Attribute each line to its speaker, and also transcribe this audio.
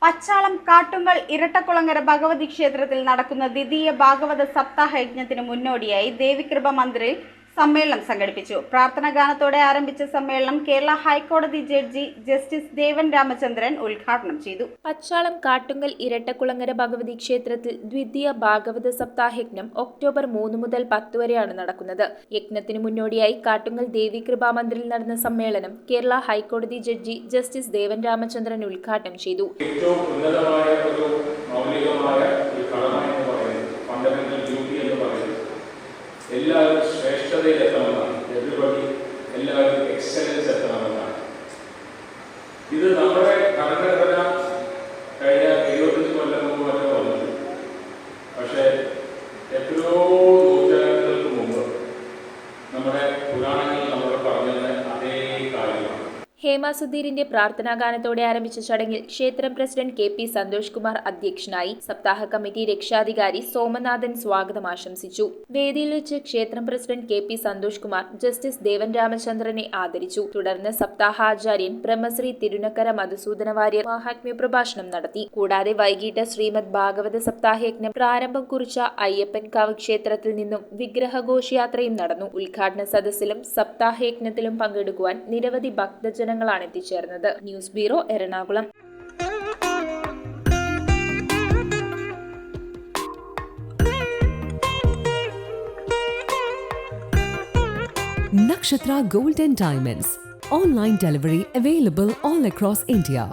Speaker 1: പച്ചാളം കാട്ടുങ്കൽ ഇരട്ടക്കുളങ്ങര ഭഗവതി ക്ഷേത്രത്തിൽ നടക്കുന്ന ദ്വിതീയ ഭാഗവത സപ്താഹ യജ്ഞത്തിന് മുന്നോടിയായി ദേവികൃപ മന്ദിറിൽ സമ്മേളനം സംഘടിപ്പിച്ചു. പ്രാർത്ഥനാ ഗാനത്തോടെ ആരംഭിച്ച സമ്മേളനം കേരള ഹൈക്കോടതി ജഡ്ജി ജസ്റ്റിസ് ദേവൻ രാമചന്ദ്രൻ ഉദ്ഘാടനം ചെയ്തു.
Speaker 2: പച്ചാളം കാട്ടുങ്കൽ ഇരട്ടക്കുളങ്ങര ഭഗവതി ക്ഷേത്രത്തിൽ ദ്വിതീയ ഭാഗവത സപ്താഹയജ്ഞം ഒക്ടോബർ 3 മുതൽ 10 വരെയാണ് നടക്കുന്നത്. യജ്ഞത്തിന് മുന്നോടിയായി കാട്ടുങ്കൽ ദേവികൃപാ മന്ദിറിൽ നടന്ന സമ്മേളനം കേരള ഹൈക്കോടതി ജഡ്ജി ജസ്റ്റിസ് ദേവൻ രാമചന്ദ്രൻ ഉദ്ഘാടനം ചെയ്തു.
Speaker 3: ഏറ്റവും ഉന്നതമായ ഒരു മൗലികമായ ഒരു കടമ എന്ന് പറയുന്നത് ഫണ്ടമെന്റൽ ഡ്യൂട്ടി എന്ന് പറയുന്നത് എല്ലാവരും ശ്രേഷ്ഠതയിൽ എത്തണമെന്നാണ്. എവരിബഡി എല്ലാവരും എക്സലൻസ് എത്തണമെന്നാണ്. ഇത് നമ്മുടെ ഭരണഘടന കഴിഞ്ഞ 75 കൊല്ലം മുമ്പ് വരെ വന്നത്. പക്ഷേ എത്രയോ നൂറ്റാണ്ടുകൾക്ക് മുമ്പ് നമ്മുടെ പുരാണങ്ങളിൽ നമ്മൾ പറഞ്ഞത് അതേ കാര്യമാണ്.
Speaker 2: ഹേമ സുധീറിന്റെ പ്രാർത്ഥനാഗാനത്തോടെ ആരംഭിച്ച ചടങ്ങിൽ ക്ഷേത്രം പ്രസിഡന്റ് KP സന്തോഷ് കുമാർ അധ്യക്ഷനായി. സപ്താഹ കമ്മിറ്റി രക്ഷാധികാരി സോമനാഥൻ സ്വാഗതം ആശംസിച്ചു. വേദിയിൽ വെച്ച് ക്ഷേത്രം president KP Santhosh Kumar justice Devan രാമചന്ദ്രനെ ആദരിച്ചു. തുടർന്ന് സപ്താഹാചാര്യൻ ബ്രഹ്മശ്രീ തിരുനക്കര മധുസൂദന വാര്യർ മഹാത്മ്യ പ്രഭാഷണം നടത്തി. കൂടാതെ വൈകിട്ട് ശ്രീമദ് ഭാഗവത സപ്താഹയജ്ഞം പ്രാരംഭം കുറിച്ച അയ്യപ്പൻകാവ് ക്ഷേത്രത്തിൽ നിന്നും വിഗ്രഹഘോഷയാത്രയും നടന്നു. ഉദ്ഘാടന സദസ്സിലും സപ്താഹയജ്ഞത്തിലും പങ്കെടുക്കുവാൻ നിരവധി ഭക്തജനങ്ങളാണ് എത്തിച്ചേർന്നത്. News bureau, Ernakulam.
Speaker 4: Nakshatra Gold and Diamonds. Online delivery available all across India.